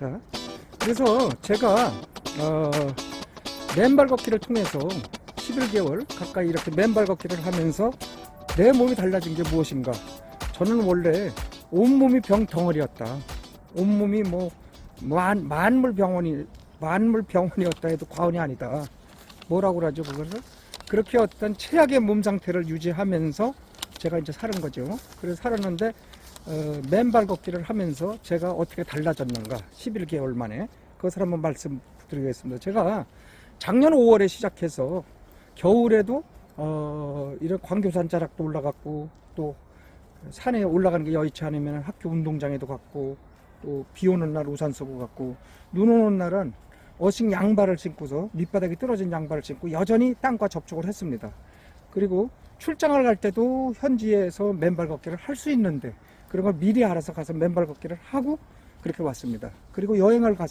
자, 그래서 제가 맨발 걷기를 통해서 11개월 가까이 이렇게 맨발 걷기를 하면서 내 몸이 달라진 게 무엇인가. 저는 원래 온몸이 병덩어리였다. 온몸이 뭐 만물병원이었다 해도 과언이 아니다. 뭐라고 그러죠 그것을? 그렇게 어떤 최악의 몸 상태를 유지하면서 제가 이제 사는 거죠. 그래서 살았는데 맨발 걷기를 하면서 제가 어떻게 달라졌는가 11개월 만에 그것을 한번 말씀드리겠습니다. 제가 작년 5월에 시작해서 겨울에도 이런 광교산 자락도 올라갔고 또 산에 올라가는 게 여의치 않으면 학교 운동장에도 갔고 또 비 오는 날 우산 쓰고 갔고 눈 오는 날은 어싱 양발을 신고서 밑바닥이 떨어진 양발을 신고 여전히 땅과 접촉을 했습니다. 그리고 출장을 갈 때도 현지에서 맨발 걷기를 할 수 있는데 그런 걸 미리 알아서 가서 맨발 걷기를 하고 그렇게 왔습니다. 그리고 여행을 갈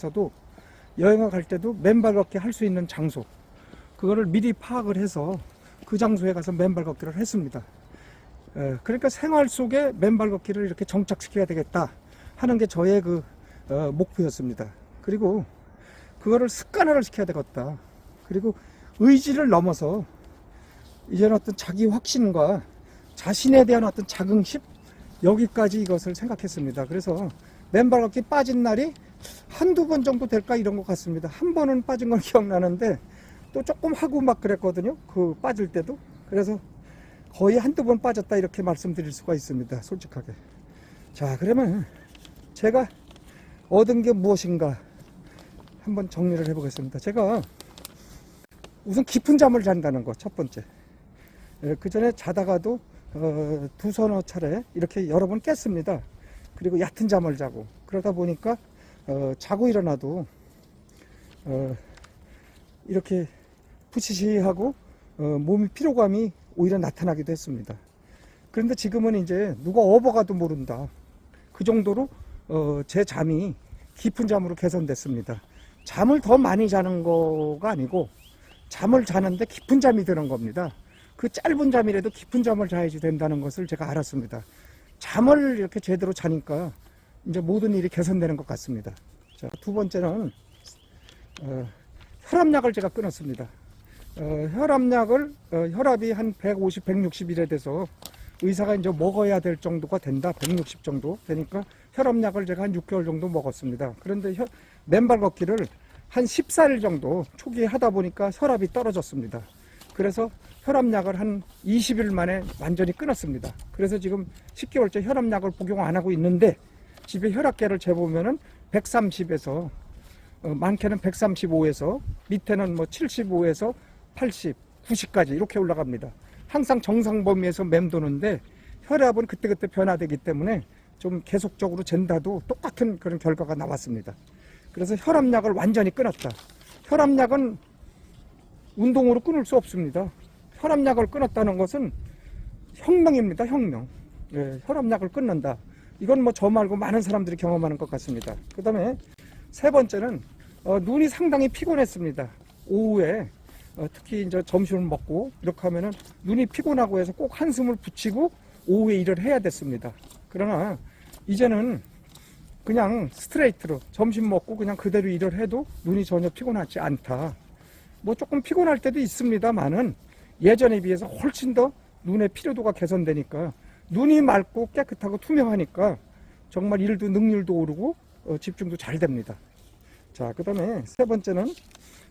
때도 맨발 걷기 할 수 있는 장소 그거를 미리 파악을 해서 그 장소에 가서 맨발 걷기를 했습니다. 그러니까 생활 속에 맨발 걷기를 이렇게 정착시켜야 되겠다 하는 게 저의 그 목표였습니다. 그리고 그거를 습관화를 시켜야 되겠다. 그리고 의지를 넘어서 이제는 어떤 자기 확신과 자신에 대한 어떤 자긍심 여기까지 이것을 생각했습니다. 그래서 맨발 걷기 빠진 날이 한두 번 정도 될까 이런 것 같습니다. 한 번은 빠진 건 기억나는데 또 조금 하고 막 그랬거든요. 그 빠질 때도. 그래서 거의 한두 번 빠졌다 이렇게 말씀드릴 수가 있습니다. 솔직하게. 자, 그러면 제가 얻은 게 무엇인가 한번 정리를 해보겠습니다. 제가 우선 깊은 잠을 잔다는 거 첫 번째. 그 전에 자다가도 두서너 차례 이렇게 여러 번 깼습니다. 그리고 얕은 잠을 자고 그러다 보니까 자고 일어나도 이렇게 푸시시하고 몸이 피로감이 오히려 나타나기도 했습니다. 그런데 지금은 이제 누가 업어가도 모른다. 그 정도로 제 잠이 깊은 잠으로 개선됐습니다. 잠을 더 많이 자는 거가 아니고 잠을 자는데 깊은 잠이 드는 겁니다. 그 짧은 잠이라도 깊은 잠을 자야지 된다는 것을 제가 알았습니다. 잠을 이렇게 제대로 자니까 이제 모든 일이 개선되는 것 같습니다. 자, 두 번째는 혈압약을 제가 끊었습니다. 혈압약을 혈압이 한 150, 160이래 돼서 의사가 이제 먹어야 될 정도가 된다. 160 정도 되니까 혈압약을 제가 한 6개월 정도 먹었습니다. 그런데 맨발 걷기를 한 14일 정도 초기에 하다 보니까 혈압이 떨어졌습니다. 그래서 혈압약을 한 20일 만에 완전히 끊었습니다. 그래서 지금 10개월째 혈압약을 복용 안 하고 있는데 집에 혈압계를 재보면은 130에서 많게는 135에서 밑에는 뭐 75에서 80, 90까지 이렇게 올라갑니다. 항상 정상 범위에서 맴도는데 혈압은 그때그때 변화되기 때문에 좀 계속적으로 잰다도 똑같은 그런 결과가 나왔습니다. 그래서 혈압약을 완전히 끊었다. 혈압약은 운동으로 끊을 수 없습니다. 혈압약을 끊었다는 것은 혁명입니다. 혁명. 예, 혈압약을 끊는다. 이건 뭐 저 말고 많은 사람들이 경험하는 것 같습니다. 그 다음에 세 번째는 눈이 상당히 피곤했습니다. 오후에 특히 이제 점심을 먹고 이렇게 하면은 눈이 피곤하고 해서 꼭 한숨을 붙이고 오후에 일을 해야 됐습니다. 그러나 이제는 그냥 스트레이트로 점심 먹고 그냥 그대로 일을 해도 눈이 전혀 피곤하지 않다. 뭐 조금 피곤할 때도 있습니다만은 예전에 비해서 훨씬 더 눈의 피로도가 개선되니까 눈이 맑고 깨끗하고 투명하니까 정말 일도 능률도 오르고 집중도 잘 됩니다. 자, 그 다음에 세 번째는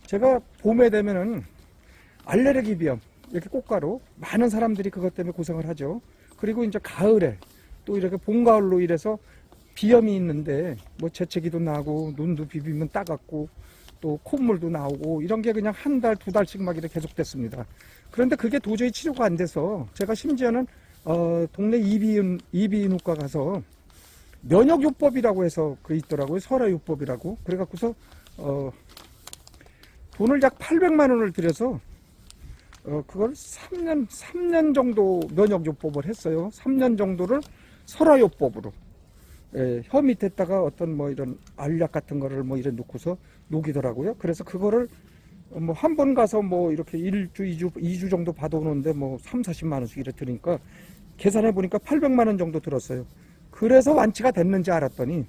제가 봄에 되면은 알레르기 비염 이렇게 꽃가루 많은 사람들이 그것 때문에 고생을 하죠. 그리고 이제 가을에 또 이렇게 봄 가을로 이래서 비염이 있는데 뭐 재채기도 나고 눈도 비비면 따갑고 또 콧물도 나오고 이런 게 그냥 한 달, 두 달씩 막 이렇게 계속됐습니다. 그런데 그게 도저히 치료가 안 돼서 제가 심지어는 동네 이비인후과 가서 면역요법이라고 해서 그 있더라고요. 설화요법이라고. 그래갖고서 돈을 약 800만 원을 들여서 그걸 3년 정도 면역요법을 했어요. 3년 정도를 설화요법으로. 예, 혀 밑에다가 어떤 뭐 이런 알약 같은 거를 뭐 이런 놓고서 녹이더라고요. 그래서 그거를 뭐 한 번 가서 뭐 이렇게 1주, 2주 정도 받아오는데 뭐 3, 40만 원씩 이렇게 들으니까 계산해 보니까 800만 원 정도 들었어요. 그래서 완치가 됐는지 알았더니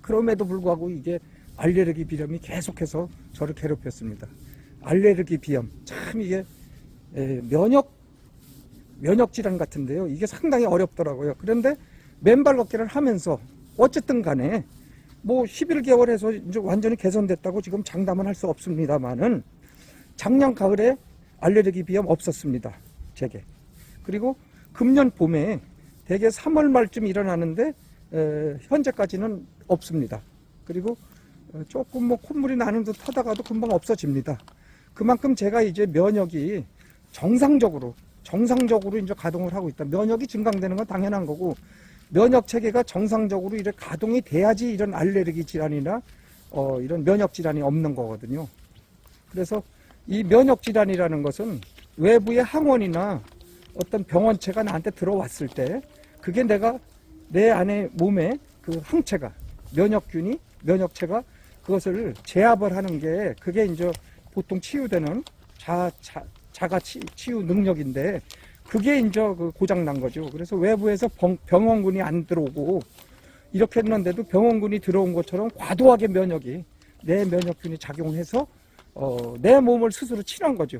그럼에도 불구하고 이게 알레르기 비염이 계속해서 저를 괴롭혔습니다. 알레르기 비염, 참 이게 면역 질환 같은데요. 이게 상당히 어렵더라고요. 그런데 맨발 걷기를 하면서 어쨌든 간에 뭐 11개월 해서 이제 완전히 개선됐다고 지금 장담은 할 수 없습니다만은 작년 가을에 알레르기 비염 없었습니다. 제게. 그리고 금년 봄에 대개 3월 말쯤 일어나는데 현재까지는 없습니다. 그리고 조금 뭐 콧물이 나는 듯 하다가도 금방 없어집니다. 그만큼 제가 이제 면역이 정상적으로 이제 가동을 하고 있다. 면역이 증강되는 건 당연한 거고, 면역 체계가 정상적으로 이렇게 가동이 돼야지 이런 알레르기 질환이나 이런 면역 질환이 없는 거거든요. 그래서 이 면역 질환이라는 것은 외부의 항원이나 어떤 병원체가 나한테 들어왔을 때 그게 내 안에 몸에 그 항체가 면역체가 그것을 제압을 하는 게 그게 이제 보통 치유되는 자가 치유 능력인데 그게 이제 그 고장 난 거죠. 그래서 외부에서 병원군이 안 들어오고 이렇게 했는데도 병원군이 들어온 것처럼 과도하게 내 면역균이 작용해서 내 몸을 스스로 치료한 거죠.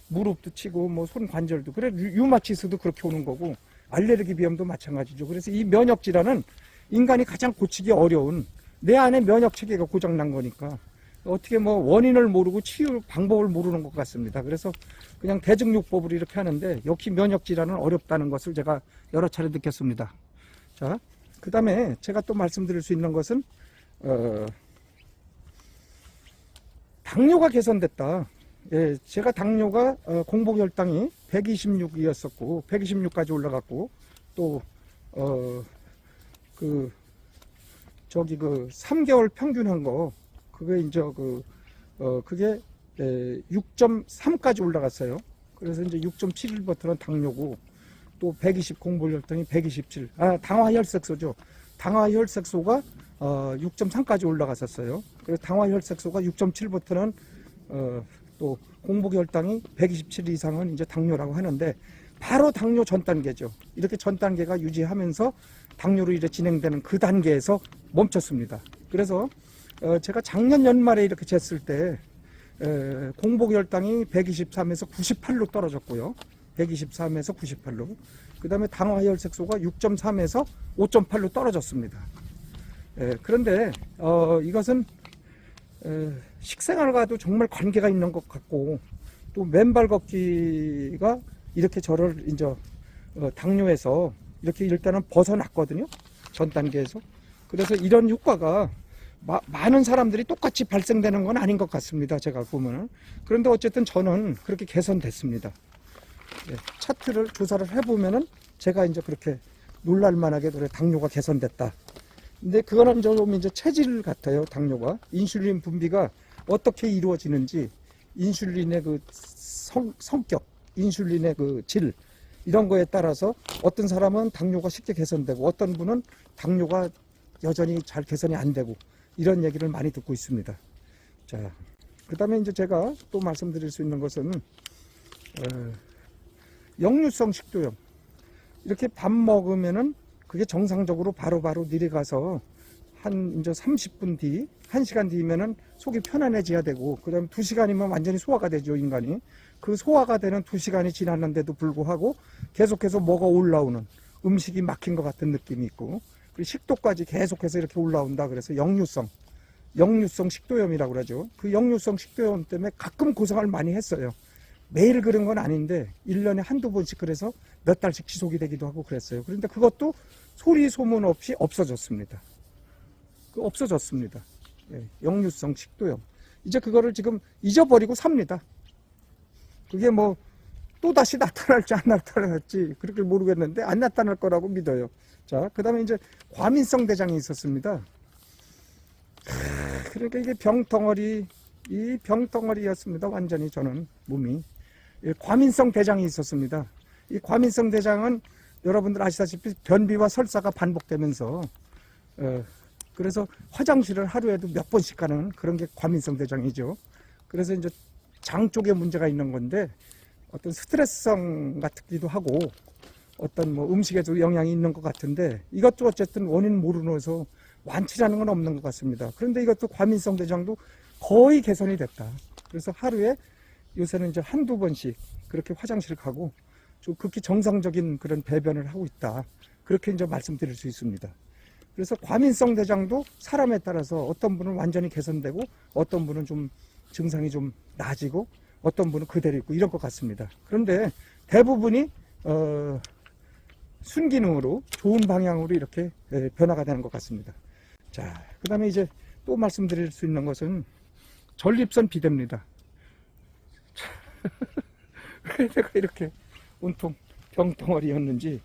무릎도 치고 뭐 손 관절도 그래 류마티스도 그렇게 오는 거고 알레르기 비염도 마찬가지죠. 그래서 이 면역 질환은 인간이 가장 고치기 어려운 내 안에 면역 체계가 고장 난 거니까 어떻게 뭐 원인을 모르고 치유 방법을 모르는 것 같습니다. 그래서 그냥 대증요법으로 이렇게 하는데 역시 면역 질환은 어렵다는 것을 제가 여러 차례 느꼈습니다. 자, 그 다음에 제가 또 말씀드릴 수 있는 것은 당뇨가 개선됐다. 예, 제가 당뇨가 공복혈당이 126이었었고 126까지 올라갔고 또 그 3개월 평균한 거 그게 이제 그게 6.3까지 올라갔어요. 그래서 이제 6.7부터는 당뇨고 또 120 공복혈당이 127. 당화혈색소죠. 당화혈색소가 6.3까지 올라갔었어요. 그래서 당화혈색소가 6.7부터는 또 공복혈당이 127 이상은 이제 당뇨라고 하는데 바로 당뇨 전 단계죠. 이렇게 전 단계가 유지하면서 당뇨로 이제 진행되는 그 단계에서 멈췄습니다. 그래서 제가 작년 연말에 이렇게 쟀을 때 공복혈당이 123에서 98로 떨어졌고요. 123에서 98로. 그 다음에 당화혈색소가 6.3에서 5.8로 떨어졌습니다. 그런데 이것은 식생활과도 정말 관계가 있는 것 같고 또 맨발 걷기가 이렇게 저를 이제 당뇨에서 이렇게 일단은 벗어났거든요. 전 단계에서. 그래서 이런 효과가 많은 사람들이 똑같이 발생되는 건 아닌 것 같습니다. 제가 보면은. 그런데 어쨌든 저는 그렇게 개선됐습니다. 차트를 조사를 해보면은 제가 이제 그렇게 놀랄만하게 당뇨가 개선됐다. 근데 그거는 좀 이제 체질 같아요. 당뇨가 인슐린 분비가 어떻게 이루어지는지, 인슐린의 그 성격, 인슐린의 그 질 이런 거에 따라서 어떤 사람은 당뇨가 쉽게 개선되고 어떤 분은 당뇨가 여전히 잘 개선이 안 되고 이런 얘기를 많이 듣고 있습니다. 자, 그 다음에 이제 제가 또 말씀드릴 수 있는 것은 역류성 식도염. 이렇게 밥 먹으면은 그게 정상적으로 바로바로 내려가서 한 이제 30분 뒤, 1시간 뒤면은 속이 편안해져야 되고, 그 다음에 2시간이면 완전히 소화가 되죠, 인간이. 그 소화가 되는 2시간이 지났는데도 불구하고 계속해서 뭐가 올라오는 음식이 막힌 것 같은 느낌이 있고, 그리고 식도까지 계속해서 이렇게 올라온다. 그래서 역류성 식도염이라고 그러죠. 그 역류성 식도염 때문에 가끔 고생을 많이 했어요. 매일 그런 건 아닌데 1년에 한두 번씩 그래서 몇 달씩 지속이 되기도 하고 그랬어요. 그런데 그것도 소리 소문 없이 없어졌습니다. 없어졌습니다. 역류성 식도염. 이제 그거를 지금 잊어버리고 삽니다. 그게 뭐 또다시 나타날지 안 나타날지 그렇게 모르겠는데 안 나타날 거라고 믿어요. 자, 그 다음에 이제 과민성 대장이 있었습니다. 그러니까 이게 병덩어리였습니다. 완전히 저는 몸이. 과민성 대장이 있었습니다. 이 과민성 대장은 여러분들 아시다시피 변비와 설사가 반복되면서 그래서 화장실을 하루에도 몇 번씩 가는 그런 게 과민성 대장이죠. 그래서 이제 장 쪽에 문제가 있는 건데 어떤 스트레스성 같기도 하고 어떤 뭐 음식에도 영향이 있는 것 같은데 이것도 어쨌든 원인 모르면서 완치라는 건 없는 것 같습니다. 그런데 이것도 과민성 대장도 거의 개선이 됐다. 그래서 하루에 요새는 이제 한두 번씩 그렇게 화장실을 가고 좀 극히 정상적인 그런 배변을 하고 있다. 그렇게 이제 말씀드릴 수 있습니다. 그래서 과민성 대장도 사람에 따라서 어떤 분은 완전히 개선되고 어떤 분은 좀 증상이 좀 나아지고 어떤 분은 그대로 있고 이런 것 같습니다. 그런데 대부분이 순기능으로 좋은 방향으로 이렇게 변화가 되는 것 같습니다. 자, 그 다음에 이제 또 말씀드릴 수 있는 것은 전립선 비대입니다. 왜 내가 이렇게 온통 병덩어리였는지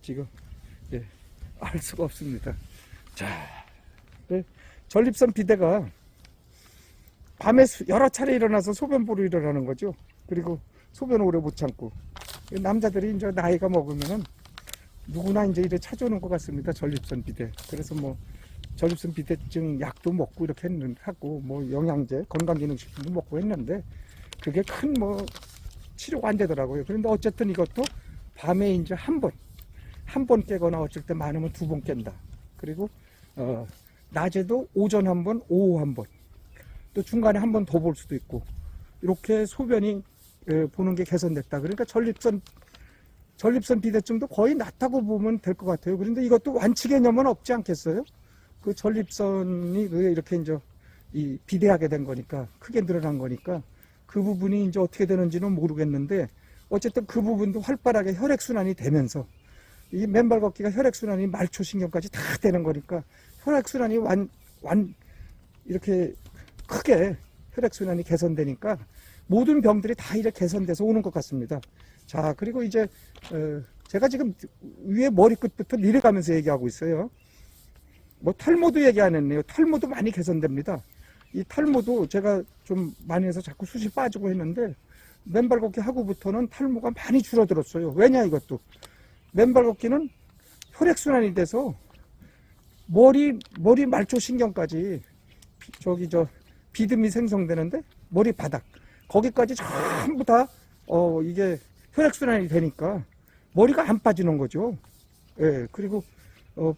지금 알 수가 없습니다. 자, 전립선 비대가 밤에 여러 차례 일어나서 소변 보러 일어나는 거죠. 그리고 소변 오래 못 참고 남자들이 이제 나이가 먹으면은 누구나 이제 이래 찾아오는 것 같습니다. 전립선 비대. 그래서 뭐 전립선 비대증 약도 먹고 이렇게 하고 뭐 영양제, 건강기능식품도 먹고 했는데 그게 큰 뭐 치료가 안 되더라고요. 그런데 어쨌든 이것도 밤에 이제 한 번 깨거나 어쩔 때 많으면 2번 깬다. 그리고 낮에도 오전 한 번, 오후 한 번, 또 중간에 한 번 더 볼 수도 있고 이렇게 소변이 보는 게 개선됐다. 그러니까 전립선 비대증도 거의 낫다고 보면 될 것 같아요. 그런데 이것도 완치 개념은 없지 않겠어요? 그 전립선이 이렇게 이제 이 비대하게 된 거니까 크게 늘어난 거니까 그 부분이 이제 어떻게 되는지는 모르겠는데 어쨌든 그 부분도 활발하게 혈액순환이 되면서 이 맨발 걷기가 혈액순환이 말초신경까지 다 되는 거니까 혈액순환이 이렇게 크게 혈액순환이 개선되니까 모든 병들이 다 이렇게 개선돼서 오는 것 같습니다. 자, 그리고 이제 제가 지금 위에 머리끝부터 내려가면서 얘기하고 있어요. 뭐 탈모도 얘기 안 했네요. 탈모도 많이 개선됩니다. 이 탈모도 제가 좀 많이 해서 자꾸 숱이 빠지고 했는데 맨발 걷기 하고부터는 탈모가 많이 줄어들었어요. 왜냐 이것도 맨발 걷기는 혈액순환이 돼서 머리 말초신경까지 비듬이 생성되는데 머리 바닥 거기까지 전부 다 이게 혈액순환이 되니까 머리가 안 빠지는 거죠. 예, 그리고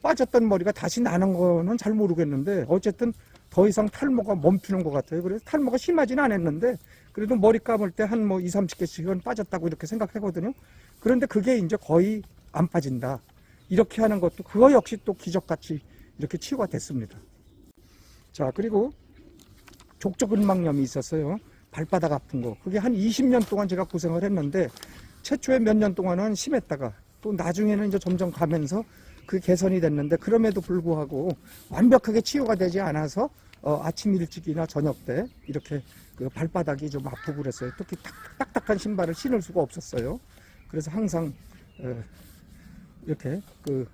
빠졌던 머리가 다시 나는 거는 잘 모르겠는데 어쨌든 더 이상 탈모가 멈추는 것 같아요. 그래서 탈모가 심하지는 않았는데 그래도 머리 감을 때 한 뭐 20, 30개씩은 빠졌다고 이렇게 생각하거든요. 그런데 그게 이제 거의 안 빠진다. 이렇게 하는 것도 그거 역시 또 기적같이 이렇게 치유가 됐습니다. 자, 그리고 족저근막염이 있었어요. 발바닥 아픈 거. 그게 한 20년 동안 제가 고생을 했는데 최초에 몇 년 동안은 심했다가 또 나중에는 이제 점점 가면서 그 개선이 됐는데 그럼에도 불구하고 완벽하게 치유가 되지 않아서 아침 일찍이나 저녁 때 이렇게 그 발바닥이 좀 아프고 그랬어요. 특히 딱딱한 신발을 신을 수가 없었어요. 그래서 항상 이렇게 그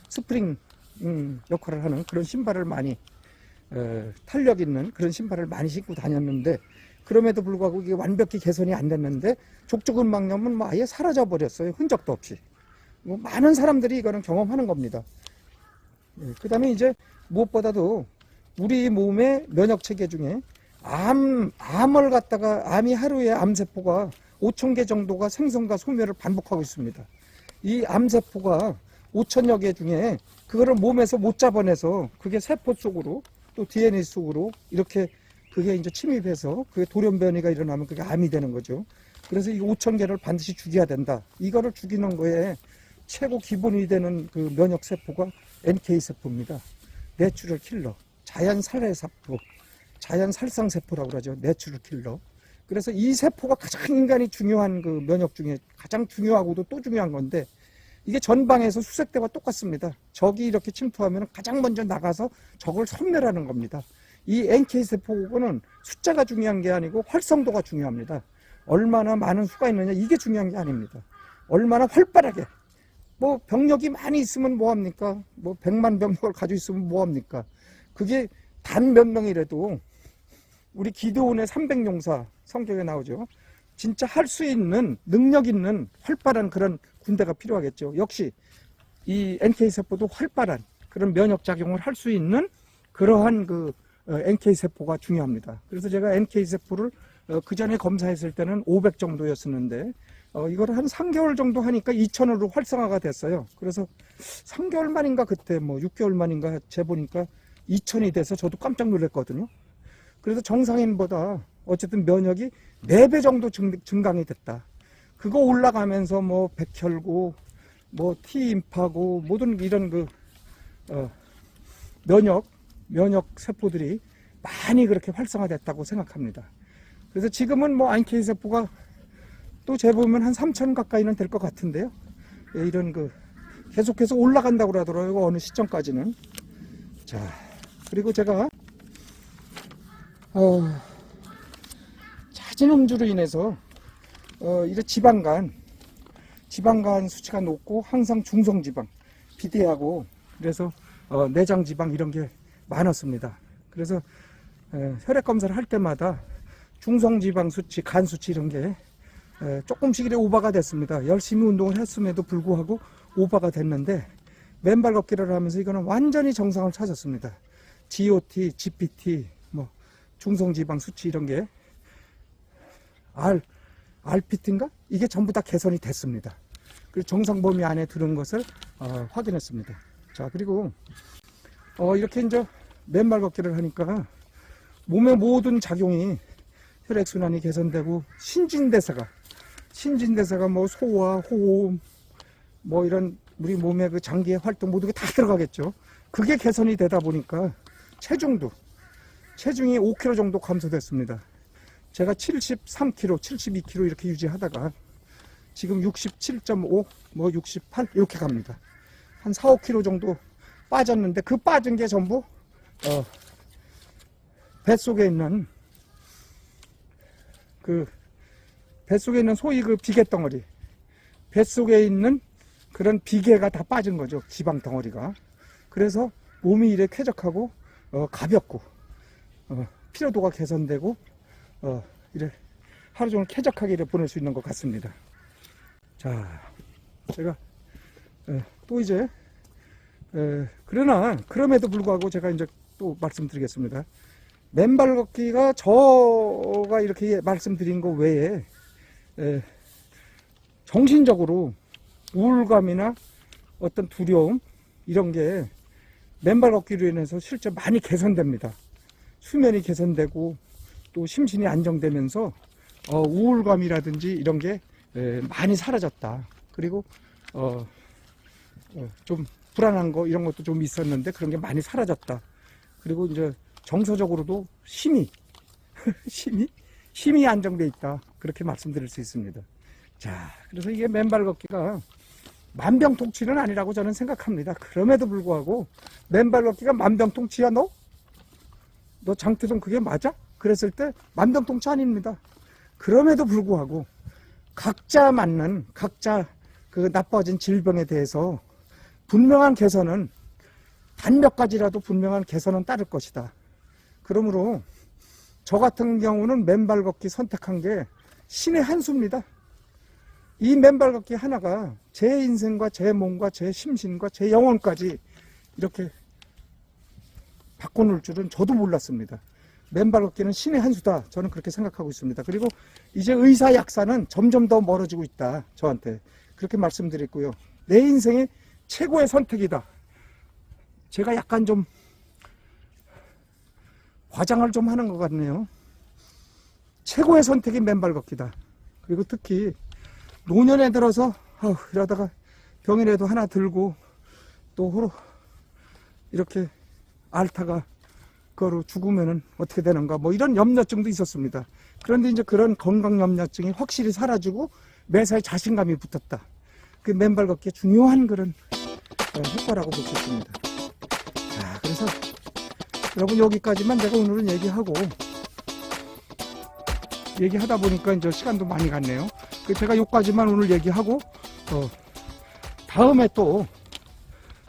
스프링 역할을 하는 그런 신발을 많이 탄력 있는 그런 신발을 많이 신고 다녔는데 그럼에도 불구하고 이게 완벽히 개선이 안 됐는데 족저근막염은 뭐 아예 사라져 버렸어요. 흔적도 없이. 뭐 많은 사람들이 이거는 경험하는 겁니다. 그 다음에 이제 무엇보다도 우리 몸의 면역 체계 중에 암을 갖다가 암이 하루에 암세포가 5,000개 정도가 생성과 소멸을 반복하고 있습니다. 이 암세포가 5,000여 개 중에 그거를 몸에서 못 잡아내서 그게 세포 속으로 또 DNA 속으로 이렇게 그게 이제 침입해서 그게 돌연변이가 일어나면 그게 암이 되는 거죠. 그래서 이 5,000개를 반드시 죽여야 된다. 이거를 죽이는 거에 최고 기본이 되는 그 면역 세포가 NK 세포입니다. 내추럴 킬러, 자연 살해세포, 자연 살상세포라고 그러죠. 내추럴 킬러. 그래서 이 세포가 가장 인간이 중요한 그 면역 중에 가장 중요하고도 또 중요한 건데 이게 전방에서 수색대와 똑같습니다. 적이 이렇게 침투하면 가장 먼저 나가서 적을 섬멸하는 겁니다. 이 NK세포는 숫자가 중요한 게 아니고 활성도가 중요합니다. 얼마나 많은 수가 있느냐 이게 중요한 게 아닙니다. 얼마나 활발하게 뭐 병력이 많이 있으면 뭐합니까? 뭐 100만 병력을 가지고 있으면 뭐합니까? 그게 단 몇 명이라도 우리 기드온의 300용사 성경에 나오죠. 진짜 할 수 있는 능력 있는 활발한 그런 군대가 필요하겠죠. 역시 이 NK세포도 활발한 그런 면역작용을 할 수 있는 그러한 그 NK세포가 중요합니다. 그래서 제가 NK세포를 그 전에 검사했을 때는 500 정도였었는데 이거를 한 3개월 정도 하니까 2,000으로 활성화가 됐어요. 그래서 3개월 만인가 그때 뭐 6개월 만인가 재보니까 2,000이 돼서 저도 깜짝 놀랐거든요. 그래서 정상인보다 어쨌든 면역이 4배 정도 증강이 됐다. 그거 올라가면서 뭐 백혈구, 뭐 T임파고 모든 이런 면역 세포들이 많이 그렇게 활성화됐다고 생각합니다. 그래서 지금은 뭐 NK 세포가 또 재보면 한 3,000 가까이는 될 것 같은데요. 예, 이런 계속해서 올라간다고 하더라고요. 어느 시점까지는. 자, 그리고 제가 잦은 음주로 인해서 이런 지방간 수치가 높고 항상 중성지방, 비대하고 그래서 내장지방 이런 게 많았습니다. 그래서 혈액 검사를 할 때마다 중성지방 수치, 간 수치 이런 게 조금씩 이렇게 오버가 됐습니다. 열심히 운동을 했음에도 불구하고 오버가 됐는데 맨발 걷기를 하면서 이거는 완전히 정상을 찾았습니다. GOT, GPT, 뭐 중성지방 수치 이런 게 RPT인가? 이게 전부 다 개선이 됐습니다. 그리고 정상 범위 안에 들은 것을 확인했습니다. 자, 그리고 이렇게 이제 맨발 걷기를 하니까 몸의 모든 작용이 혈액순환이 개선되고 신진대사가 뭐 소화, 호흡, 뭐 이런 우리 몸의 그 장기의 활동 모두가 다 들어가겠죠. 그게 개선이 되다 보니까 체중이 5kg 정도 감소됐습니다. 제가 73kg, 72kg 이렇게 유지하다가 지금 67.5, 뭐 68 이렇게 갑니다. 한 4, 5kg 정도 빠졌는데 그 빠진 게 전부 뱃속에 있는 소위 비계덩어리, 뱃속에 있는 그런 비계가 다 빠진 거죠. 지방 덩어리가. 그래서 몸이 이래 쾌적하고 가볍고 피로도가 개선되고 이래 하루 종일 쾌적하게 이래 보낼 수 있는 것 같습니다. 자, 제가 또 이제 그러나 그럼에도 불구하고 제가 이제 또 말씀드리겠습니다. 맨발 걷기가 저가 이렇게 말씀드린 거 외에 정신적으로 우울감이나 어떤 두려움 이런 게 맨발 걷기로 인해서 실제 많이 개선됩니다. 수면이 개선되고 또 심신이 안정되면서 우울감이라든지 이런 게 많이 사라졌다. 그리고 좀 불안한 거 이런 것도 좀 있었는데 그런 게 많이 사라졌다. 그리고 이제 정서적으로도 힘이 안정돼 있다. 그렇게 말씀드릴 수 있습니다. 자, 그래서 이게 맨발 걷기가 만병통치는 아니라고 저는 생각합니다. 그럼에도 불구하고 맨발 걷기가 만병통치야 너 장태동 그게 맞아? 그랬을 때 만병통치 아닙니다. 그럼에도 불구하고 각자 그 나빠진 질병에 대해서 분명한 개선은 단 몇 가지라도 분명한 개선은 따를 것이다. 그러므로 저 같은 경우는 맨발 걷기 선택한 게 신의 한 수입니다. 이 맨발 걷기 하나가 제 인생과 제 몸과 제 심신과 제 영혼까지 이렇게 바꿔놓을 줄은 저도 몰랐습니다. 맨발 걷기는 신의 한 수다. 저는 그렇게 생각하고 있습니다. 그리고 이제 의사 약사는 점점 더 멀어지고 있다. 저한테 그렇게 말씀드렸고요. 내 인생의 최고의 선택이다. 제가 약간 좀 과장을 좀 하는 것 같네요. 최고의 선택이 맨발 걷기다. 그리고 특히 노년에 들어서 이러다가 병이라도 하나 들고 또 호로 이렇게 앓다가 그거로 죽으면은 어떻게 되는가 뭐 이런 염려증도 있었습니다. 그런데 이제 그런 건강 염려증이 확실히 사라지고 매사에 자신감이 붙었다. 그 맨발 걷기의 중요한 그런 효과라고 볼 수 있습니다. 자, 그래서 여러분 여기까지만 제가 오늘은 얘기하다 보니까 이제 시간도 많이 갔네요. 제가 여기까지만 오늘 얘기하고 다음에 또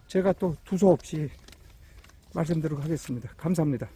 제가 또 두서없이 말씀드리도록 하겠습니다. 감사합니다.